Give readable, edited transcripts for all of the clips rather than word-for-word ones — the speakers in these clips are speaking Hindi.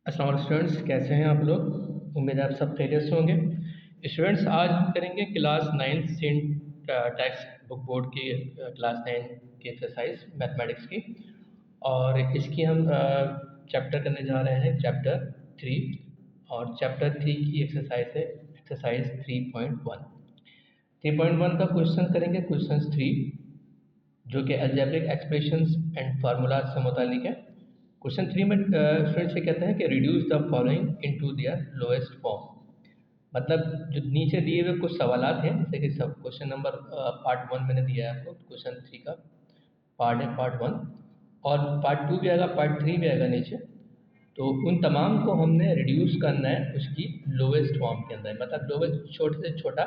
अस्सलाम वालेकुम स्टूडेंट्स, कैसे हैं आप लोग। उम्मीद है आप सब खैरियत से होंगे। स्टूडेंट्स, आज हम करेंगे class 9 saint text book board की क्लास 9 की एक्सरसाइज मैथमेटिक्स की। और इसकी हम चैप्टर करने जा रहे हैं चैप्टर 3। और चैप्टर 3 की एक्सरसाइज है एक्सरसाइज 3.1। 3.1 का क्वेश्चन करेंगे, क्वेश्चन 3, जो कि अलजेब्रिक एक्सप्रेशंस एंड फार्मूलाज से मुतालिक है। क्वेश्चन 3 में स्टूडेंट से कहते हैं कि reduce the following into their lowest form. मतलब जो नीचे दिए हुए कुछ सवालात हैं, जैसे कि सब क्वेश्चन नंबर पार्ट 1 मैंने दिया है आपको, क्वेश्चन 3 का पार्ट है पार्ट 1, और पार्ट 2 भी आएगा, पार्ट 3 भी आएगा नीचे। तो उन तमाम को हमने रिड्यूस करना है उसकी लोएस्ट फॉर्म के अंदर। मतलब लोएस्ट, छोटे से छोटा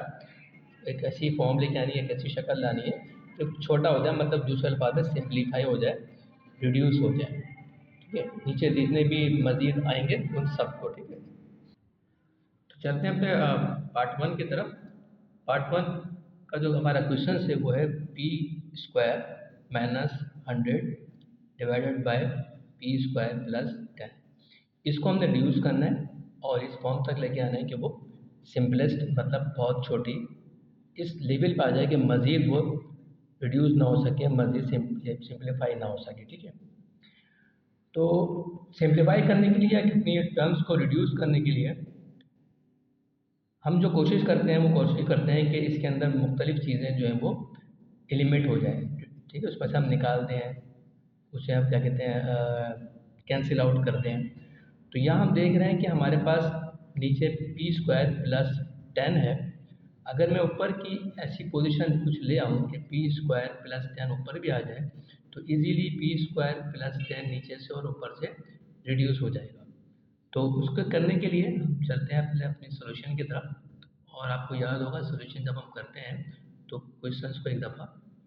एक ऐसी फॉर्म लेके आनी है, एक ऐसी शक्ल लानी है जो छोटा हो जाए, मतलब दूसरे अल्फाज में सिंप्लीफाई हो जाए, रिड्यूस हो जाए। ठीक है, नीचे जितने भी मजीद आएंगे उन सबको। ठीक है, तो चलते हैं अपने पार्ट 1 की तरफ। पार्ट 1 का जो हमारा क्वेश्चन है वो है P square minus 100 divided by P square plus 10। इसको हमने रिड्यूस करना है और इस फॉर्म तक लेके आना है कि वो सिंपलेस्ट, मतलब बहुत छोटी इस लेवल पे आ जाए कि मज़ीद वो रिड्यूस ना हो सके, मज़ीद सिंप्लीफाई ना हो सके। ठीक है, तो सिंप्लीफाई करने के लिए या कितनी टर्म्स को रिड्यूस करने के लिए हम जो कोशिश करते हैं वो कोशिश करते हैं कि इसके अंदर मुख्तलिफ़ चीज़ें जो हैं वो एलिमिनेट हो जाएँ। ठीक है, उसमें से हम निकाल दें, उसे हम क्या कहते हैं कैंसिल आउट कर दें। तो यहाँ हम देख रहे हैं कि हमारे पास नीचे पी स्क्वायर प्लस 10 है। अगर मैं ऊपर की ऐसी पोजीशन कुछ ले आऊँ कि पी स्क्वायर प्लस 10 ऊपर भी आ जाए, तो इजीली पी स्क्वायर प्लस 10 नीचे से और ऊपर से रिड्यूस हो जाएगा। तो उसको करने के लिए हम चलते हैं पहले अपनी सोल्यूशन की तरफ। और आपको याद होगा सोल्यूशन जब हम करते हैं तो क्वेश्चंस को एक दफ़ा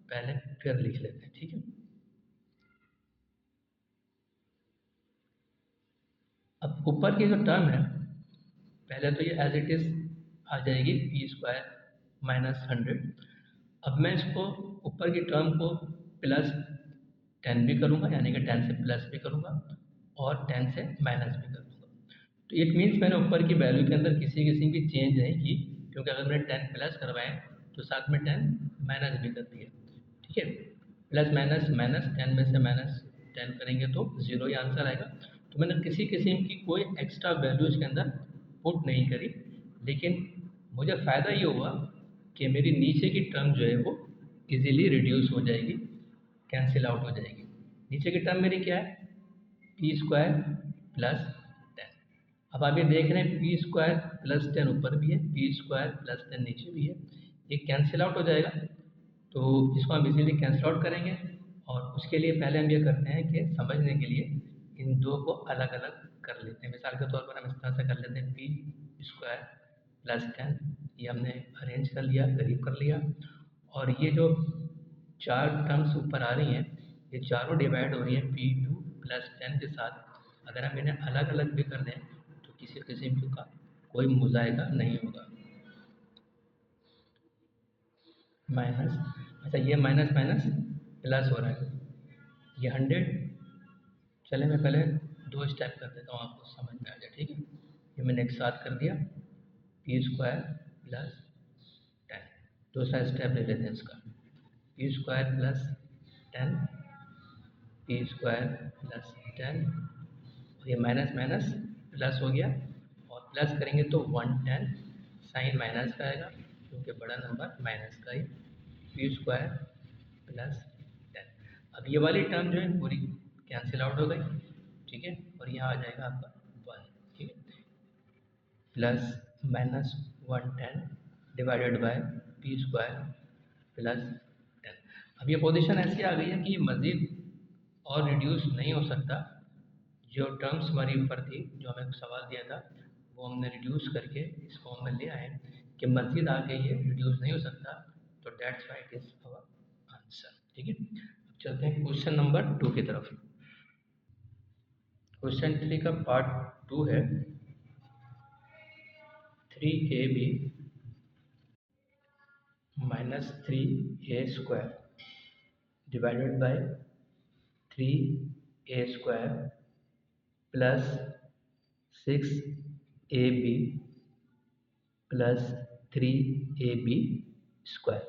पहले फिर लिख लेते हैं। ठीक है, अब ऊपर की जो टर्म है, पहले तो ये एज इट इज़ आ जाएगी पी स्क्वायर माइनस 100। अब मैं इसको ऊपर की टर्म को प्लस 10 भी करूँगा, यानी कि 10 से प्लस भी करूँगा और 10 से माइनस भी करूँगा। तो इट मीन्स मैंने ऊपर की वैल्यू के अंदर किसी किस्म की चेंज नहीं की, क्योंकि अगर मैंने 10 प्लस करवाए तो साथ में 10 माइनस भी कर दिया। ठीक है, प्लस माइनस माइनस 10 में से माइनस 10 करेंगे तो ज़ीरो ही आंसर आएगा। तो मैंने किसी किस्म की कोई एक्स्ट्रा वैल्यू इसके अंदर पुट नहीं करी, लेकिन मुझे फ़ायदा ये हुआ कि मेरी नीचे की टर्म जो है वो इजीली रिड्यूस हो जाएगी, कैंसिल आउट हो जाएगी। नीचे की टर्म मेरी क्या है, पी स्क्वायर प्लस 10। अब आप ये देख रहे हैं पी स्क्वायर प्लस 10 ऊपर भी है, पी स्क्वायर प्लस 10 नीचे भी है, ये कैंसिल आउट हो जाएगा। तो इसको हम इजीली कैंसिल आउट करेंगे। और उसके लिए पहले हम ये करते हैं कि समझने के लिए इन दो को अलग अलग कर लेते हैं। मिसाल के तौर पर हम इस तरह से कर लेते हैं पी स्क्वायर प्लस 10, ये हमने अरेंज कर लिया, करीब कर लिया। और ये जो चार टर्म्स ऊपर आ रही हैं, ये चारों डिवाइड हो रही हैं पी टू प्लस 10 के साथ। अगर हम इन्हें अलग अलग भी कर दें तो किसी किस्म का कोई मुजायका नहीं होगा। माइनस, अच्छा ये माइनस माइनस प्लस हो रहा है, ये 100। चले मैं पहले दो स्टेप कर देता हूँ, आपको समझ में आ जाए। ठीक है, ये मैंने एक साथ कर दिया, पी स्क्वायर प्लस 10। दूसरा स्टेप ले लेते हैं इसका, P square plus 10, P square plus 10, और ये माइनस माइनस प्लस हो गया, और प्लस करेंगे तो 110, साइन माइनस का आएगा क्योंकि बड़ा नंबर माइनस का ही, पी स्क्वायर प्लस 10। अब ये वाली टर्म जो है पूरी कैंसिल आउट हो गई। ठीक है, और यहाँ आ जाएगा आपका 1। ठीक है, plus minus 110 divided by P square plus 10। अब ये पोजीशन ऐसी आ गई है कि मज़ीद और रिड्यूस नहीं हो सकता। जो टर्म्स हमारी ऊपर थी, जो हमें सवाल दिया था, वो हमने रिड्यूस करके इस फॉर्म में ले आए कि मज़ीद आगे ये रिड्यूस नहीं हो सकता। तो that's why it is our answer. ठीक है, अब चलते हैं क्वेश्चन नंबर 2 की तरफ। क्वेश्चन 3 का पार्ट 2 है 3ab minus 3a square divided bye 3a square plus 6ab plus 3ab square.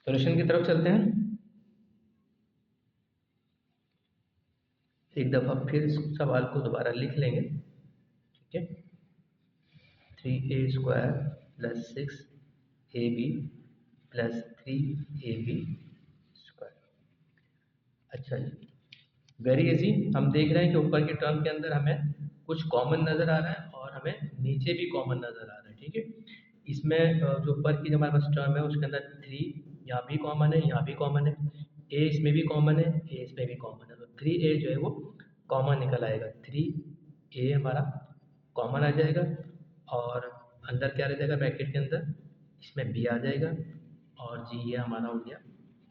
Solution की तरफ चलते हैं। एक दफ़ा फिर सवाल को दोबारा लिख लेंगे, ठीक है। 3a square plus 6ab plus 3ab square. अच्छा जी, वेरी इजी। हम देख रहे हैं कि ऊपर के टर्म के अंदर हमें कुछ कॉमन नज़र आ रहा है और हमें नीचे भी कॉमन नज़र आ रहा है, ठीक है। इसमें जो ऊपर की जो हमारे पास टर्म है उसके अंदर 3 यहाँ भी कॉमन है, यहाँ भी कॉमन है, ए इसमें भी कॉमन है, ए इसमें भी कॉमन है, तो 3a जो है वो कॉमन निकल आएगा। 3a हमारा कॉमन आ जाएगा और अंदर क्या रह जाएगा ब्रैकेट के अंदर, इसमें b आ जाएगा और जी ये हमारा हो गया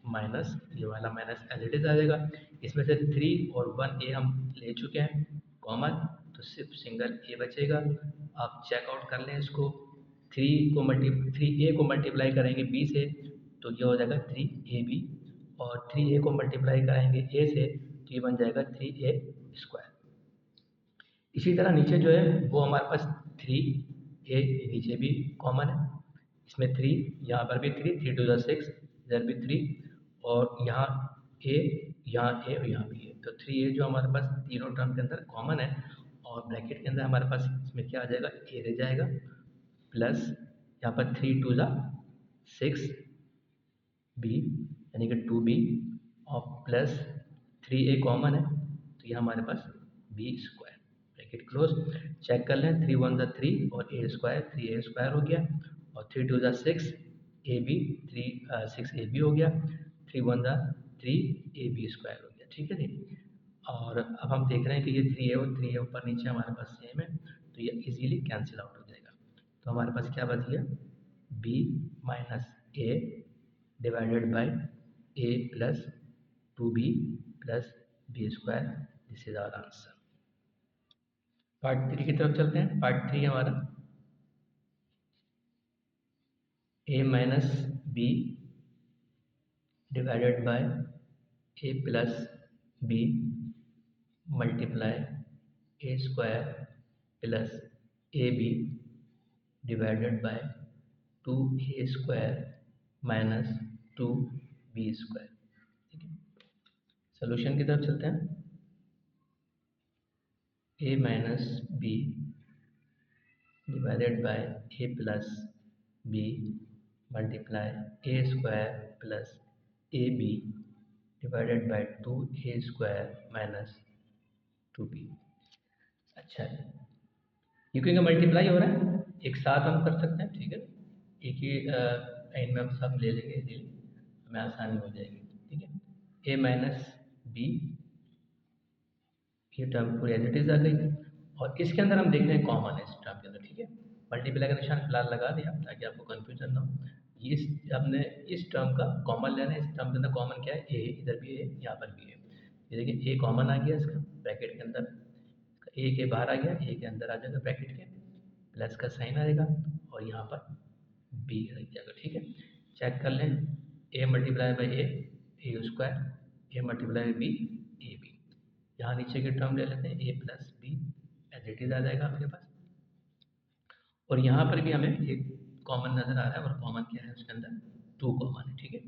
माइनस, ये वाला माइनस एज इट इज आ जाएगा। इसमें से 3 और 1a हम ले चुके हैं कॉमन, तो सिर्फ सिंगल a बचेगा। आप चेकआउट कर लें इसको। 3a को मल्टीप्लाई करेंगे b से तो ये हो जाएगा 3ab और 3a को मल्टीप्लाई कराएंगे a से तो ये बन जाएगा 3a स्क्वायर। इसी तरह नीचे जो है वो हमारे पास 3a नीचे भी कॉमन है, इसमें 3 यहाँ पर भी 3 2 6 इधर भी 3 और यहाँ a और यहाँ भी है, तो 3a जो हमारे पास तीनों टर्म के अंदर कॉमन है और ब्रैकेट के अंदर हमारे पास इसमें क्या आ जाएगा, a रह जाएगा प्लस यहाँ पर 3 2 6b यानी कि 2b और प्लस 3a कॉमन है तो ये हमारे पास b square, bracket close. Check कर लें, 3 1 3 और a स्क्वायर 3a स्क्वायर हो गया और 3 2 6 ab 6ab हो गया, 3 1 3ab स्क्वायर हो गया, ठीक है जी। और अब हम देख रहे हैं कि ये 3a और 3a ऊपर नीचे हमारे पास सेम है तो ये इजीली कैंसिल आउट हो जाएगा। तो हमारे पास क्या बच गया, b minus a divided by a plus 2b plus b square. This is our answer. Part 3 की तरफ चलते हैं। पार्ट 3 हमारा a minus b divided by a plus b multiply a square plus ab divided by 2a square minus 2b square, ठीक है। सोल्यूशन की तरफ चलते हैं। a minus b divided by a plus b multiply a square plus ab divided by 2a square minus 2b। अच्छा, ये क्योंकि मल्टीप्लाई हो रहा है एक साथ हम कर सकते हैं, ठीक है। एक ही लाइन में हम सब ले लेंगे, इजीली हमें आसानी हो जाएगी, ठीक है। a माइनस b ये टर्म पूरी एज इट इज आ गई और इसके अंदर हम देख रहे हैं कॉमन है इस टर्म के अंदर, ठीक है। मल्टीप्लाई का निशान फिलहाल लगा दिया ताकि आपको कंफ्यूजन ना हो। इस हमने इस टर्म का कॉमन लेना है। इस टर्म के अंदर कॉमन क्या है, a, इधर भी है यहाँ पर भी है। ये देखिए a कॉमन आ गया इसका ब्रैकेट के अंदर, a के बाहर आ गया, a के अंदर आ जाएगा ब्रैकेट के, प्लस का साइन आएगा और यहाँ पर b रह जाएगा, ठीक है। चेक कर लें, a multiply by a square, a multiply by b a b। यहाँ नीचे की टर्म ले लेते हैं a plus b as it is आ जाएगा आपके पास और यहाँ पर भी हमें एक कॉमन नज़र आ रहा है और कॉमन क्या है उसके अंदर 2 कॉमन है, ठीक है।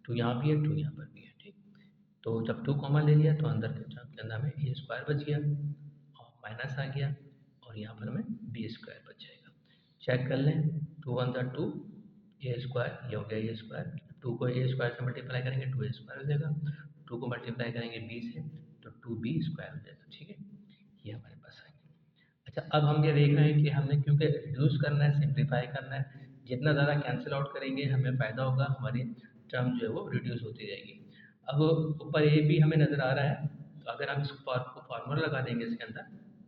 2 यहाँ भी है 2 यहाँ पर भी है, ठीक। तो जब 2 कॉमन ले लिया तो अंदर के टर्म के अंदर हमें a स्क्वायर बच गया और माइनस आ गया और यहाँ पर हमें b स्क्वायर बच जाएगा। चेक कर लें, 2 1 2 a स्क्वायर, ये हो गया a स्क्वायर, 2 को a स्क्वायर से मल्टीप्लाई करेंगे 2a स्क्वायर हो जाएगा, 2 को मल्टीप्लाई करेंगे b से तो 2b स्क्वायर हो जाएगा, ठीक है। ये हमारे पास है। अच्छा, अब हम ये देख रहे हैं कि हमने क्योंकि रिड्यूस करना है, सिंप्लीफाई करना है, जितना ज़्यादा कैंसिल आउट करेंगे हमें फ़ायदा होगा, हमारी टर्म जो है वो रिड्यूस होती जाएगी। अब ऊपर ए भी हमें नज़र आ रहा है तो अगर हम इसको फार्मूला लगा देंगे इसके अंदर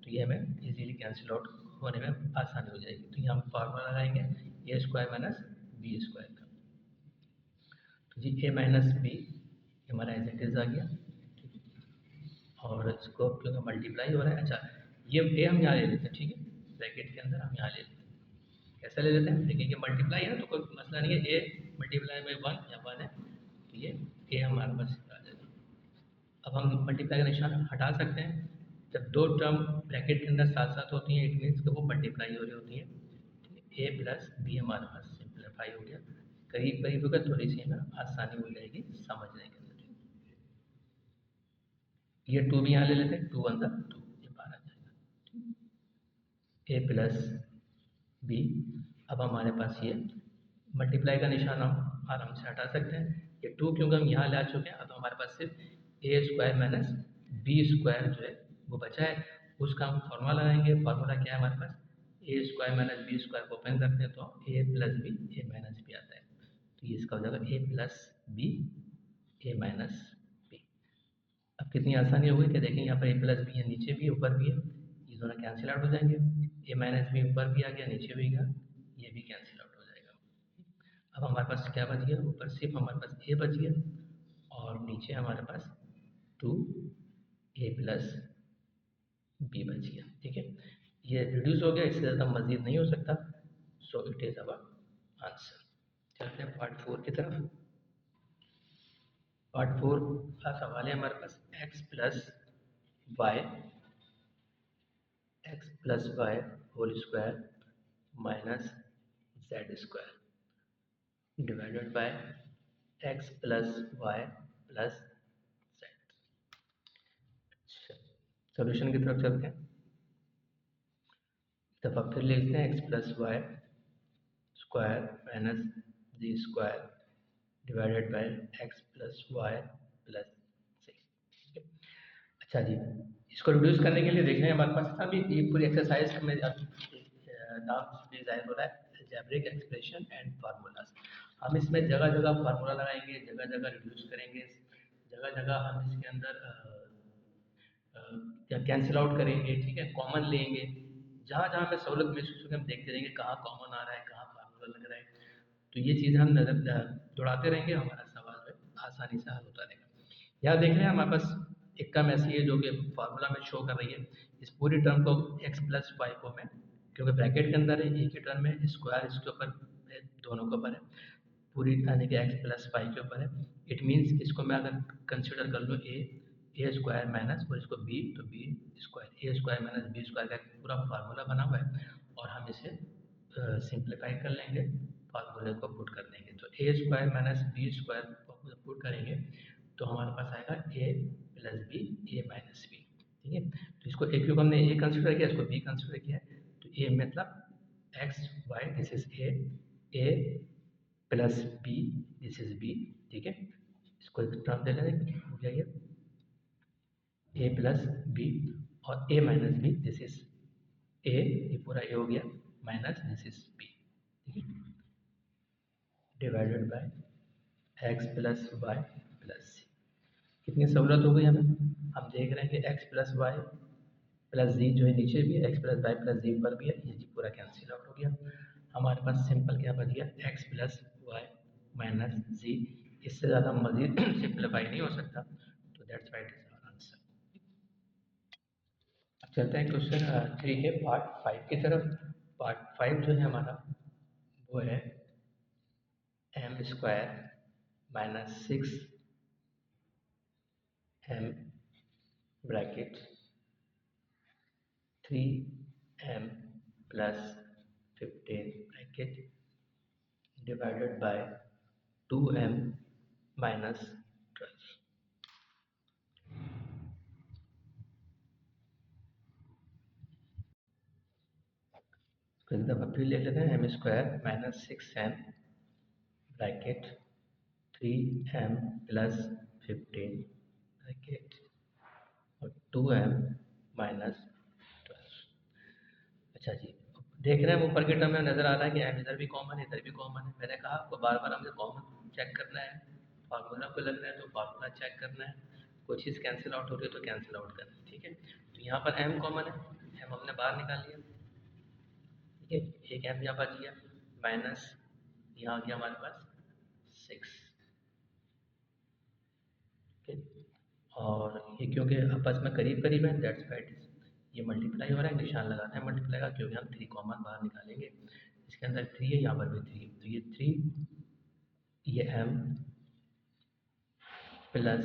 तो ये हमें इजीली कैंसिल आउट होने में आसानी हो जाएगी। तो ये हम फार्मूला लगाएंगे ए स्क्वायर माइनस बी स्क्वायर का। तो जी ए माइनस बी हमारा एज इट इज आ गया, ठीक है। और इसको क्योंकि मल्टीप्लाई हो रहा है, अच्छा ये ए हम यहाँ ले लेते हैं, ठीक है। ब्रैकेट के अंदर हम यहाँ ले लेते हैं, कैसे ले लेते हैं, देखिए ये मल्टीप्लाई है ना तो कोई मसला नहीं है, ए मल्टीप्लाई बाई 1 या 1 है तो ये ए हमारे पास आ जाएगा। अब हम मल्टीप्लाई का निशान हटा सकते हैं जब दो टर्म ब्रैकेट के अंदर साथ साथ होती हैं इट मीन्स कि वो मल्टीप्लाई हो रही होती हैं। ए प्लस बी हमारे पास सिंप्लीफाई हो गया, करीब करीब होगा, थोड़ी सी ना आसानी हो जाएगी समझने के अंदर। ये 2 भी यहाँ ले लेते हैं, 2 वन ज़ा 2, ये बाहर आ जाएगा। ए प्लस बी, अब हमारे पास ये मल्टीप्लाई का निशान हम आराम से हटा सकते हैं। ये 2 क्योंकि हम यहाँ ला चुके हैं, अब हमारे पास सिर्फ ए स्क्वायर माइनस बी स्क्वायर जो है वो बचा है, उसका हम फॉर्मूला लगाएंगे। फॉर्मूला क्या है हमारे पास, ए स्क्वायर माइनस बी स्क्वायर को ओपन करते हैं तो ए प्लस बी ए माइनस बी आता है, तो ये इसका हो जाएगा ए प्लस बी ए माइनस बी। अब कितनी आसानी हो गई कि देखें यहाँ पर ए प्लस बी है, नीचे भी ऊपर भी है, ये दोनों कैंसिल आउट हो जाएंगे। ए माइनस बी ऊपर भी आ गया, नीचे भी गया, ये भी कैंसिल आउट हो जाएगा। अब हमारे पास क्या बच गया, ऊपर सिर्फ हमारे पास ए बच गया और नीचे हमारे पास 2 ए प्लस बी बच गया। ठीक है, ये रिड्यूस हो गया, इससे ज़्यादा मजीद नहीं हो सकता, सो इट इज़ अवर आंसर। चलते हैं पार्ट 4 की तरफ। पार्ट 4 का सवाल है हमारे पास X plus Y whole square minus Z square divided by X plus Y plus Z. Solution की तरफ चलते हैं। दफा फिर लिखते हैं X plus Y square minus Z square divided by X plus Y plus C. अच्छा जी, इसको रिड्यूस करने के लिए देख रहे हैं हमारे पास अभी ये पूरी एक्सरसाइज में नाम डिजाइन हो रहा है अलजेब्रिक एक्सप्रेशन एंड फार्मूलाज। हम इसमें जगह जगह फार्मूला लगाएंगे, जगह जगह रिड्यूस करेंगे, जगह जगह हम इसके अंदर कैंसिल आउट करेंगे। ठीक है, कॉमन लेंगे, जहाँ जहाँ हमें सहूलत महसूस होगी हम देखते रहेंगे कहाँ कॉमन आ रहा है, कहाँ फार्मूला लग रहा है, तो ये चीज़ें हम नजर दौड़ाते रहेंगे, हमारा सवाल जो है आसानी से हल होता रहेगा। यहाँ देख रहे हैं हमारे पास एक टर्म ऐसी है जो कि फार्मूला में शो कर रही है, इस पूरी टर्म को एक्स प्लस वाई को मैं, क्योंकि ब्रैकेट के अंदर है एक ही टर्म है, स्क्वायर इसके ऊपर दोनों के ऊपर है, पूरी यानी कि एक्स प्लस वाई के ऊपर है। इट मीन्स इसको मैं अगर कंसिडर कर लूँ ए स्क्वायर माइनस और इसको बी, तो बी स्क्वायर, ए स्क्वायर माइनस बी स्क्वायर का पूरा फार्मूला बना हुआ है और हम इसे सिंप्लीफाई कर लेंगे, फार्मूले को पुट कर देंगे। तो ए स्क्वायर माइनस बी स्क्वायर को पुट करेंगे तो हमारे पास आएगा ए प्लस बी ए माइनस बी। ठीक है, तो इसको ए क्योंकि हमने ए कंसिडर किया, इसको बी कंसिडर किया, तो ए मतलब X Y this is A plus B this is B. ठीक है, इसको एक टर्म दे लेंगे, हो गया ये ए प्लस बी और A minus B this is A, ये पूरा ए हो गया, माइनस दिस इज बी। ठीक है, divided by X plus Y plus C. कितनी सहूलत हो गई हमें, हम देख रहे हैं कि एक्स प्लस वाई प्लस जी जो है नीचे भी है, एक्स प्लस वाई प्लस जी ऊपर भी है, ये जी पूरा कैंसिल आउट हो गया। हमारे पास सिंपल क्या बच गया, X plus Y minus G, इससे ज़्यादा मजीद सिंप्लीफाई नहीं हो सकता, तो that's why it is our answer. अब चलते हैं क्वेश्चन 3 के पार्ट 5 की तरफ। पार्ट 5 जो है हमारा वो है M square minus 6 M bracket 3m plus 15 bracket divided by 2m minus 12। एक दफ़ा फिर ले लेते हैं, M square minus 6m bracket 3m plus 15 bracket और 2m माइनस 12। अच्छा जी, देख रहे हैं ऊपर के टर्म में नजर आ रहा है कि एम इधर भी कॉमन है इधर भी कॉमन है। मैंने कहा आपको बार बार हमें कॉमन चेक करना है, फार्मूला को लगना है तो फार्मूला चेक करना है, कोई चीज़ कैंसिल आउट हो रही है तो कैंसिल आउट करना है। ठीक है, तो यहाँ पर एम कॉमन है, एम हमने बाहर निकाल लिया। ठीक है, एक एम यहाँ बच गया, माइनस यहाँ आ गया हमारे पास 6। ठीक है, और ये क्योंकि आपस में करीब करीब है दैट्स वाई ये मल्टीप्लाई हो रहा है, निशान लगाना है मल्टीप्लाई का, क्योंकि हम 3 कॉमन बाहर निकालेंगे, इसके अंदर 3 है, यहाँ पर भी 3 है, तो ये 3 ये m प्लस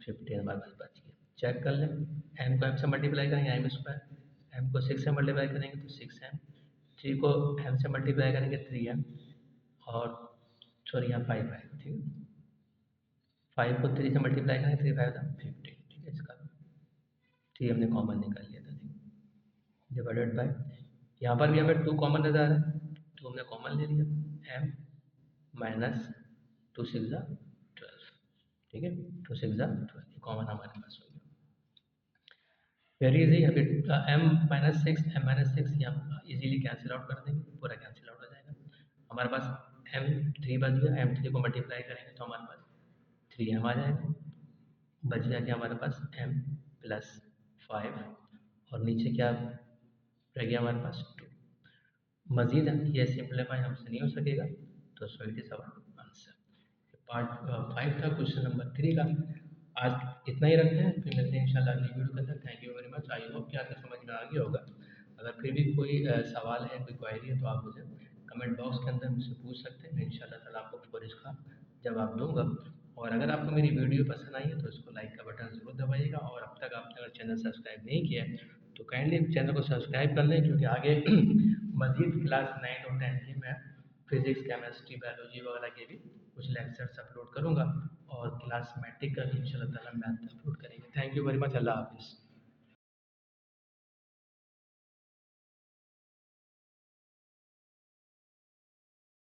15 हमारे पास बच गया। चेक कर लें। एम को एम से मल्टीप्लाई करेंगे एम स्क्वायर, एम को 6 से मल्टीप्लाई करेंगे तो 6m, 3 को एम से मल्टीप्लाई करेंगे 3m, और सॉरी यहाँ 5 आएगा, ठीक है। 5 को 3 से मल्टीप्लाई करेंगे 3 5 15, ठीक है। इसका 3 हमने कॉमन निकाल लिया था, डिवाइडेड बाय, यहाँ पर भी हमें 2 कॉमन नजर आ रहा है, 2 हमने कॉमन ले लिया, m माइनस 2 6 12, ठीक है। 2 6 12 कॉमन हमारे पास हो गया। Very easy. अभी m माइनस 6 m माइनस 6 यहाँ इजीली कैंसिल आउट कर देंगे, पूरा कैंसिल आउट हो जाएगा। हमारे पास m3 बच गया, m3 को मल्टीप्लाई करेंगे तो हमारे पास 3m आ जाएगा। बच गया कि हमारे पास m प्लस 5, और नीचे क्या रह गया हमारे पास 2। मजीद ये सिंप्लीफाई हमसे नहीं हो सकेगा, तो so it is our answer. Part 5 था क्वेश्चन नंबर 3 का। आज इतना ही रखते हैं, फिर मिलते हैं इंशाल्लाह अगली वीडियो के अंदर। Thank you very much. I hope कि आपको समझ में आ गया होगा। अगर फिर भी कोई सवाल है, कोई क्वायरी है, तो आप मुझे कमेंट बॉक्स के अंदर मुझसे पूछ सकते हैं। मैं इंशाल्लाह ताला आपको पूरा इसका जवाब दूंगा। और अगर आपको मेरी वीडियो पसंद आई है तो इसको लाइक का बटन ज़रूर दबाइएगा, और अब तक आपने अगर चैनल सब्सक्राइब नहीं किया है तो काइंडली चैनल को सब्सक्राइब कर लें, क्योंकि आगे मज़ीद क्लास 9 और 10 की मैं फिज़िक्स, केमिस्ट्री, बायोलॉजी वगैरह के भी कुछ लेक्चर्स अपलोड करूँगा, और क्लास मैट्रिक का भी इंशाल्लाह ताला मैथ अपलोड करेंगे। Thank you very much. अल्लाह हाफिज़।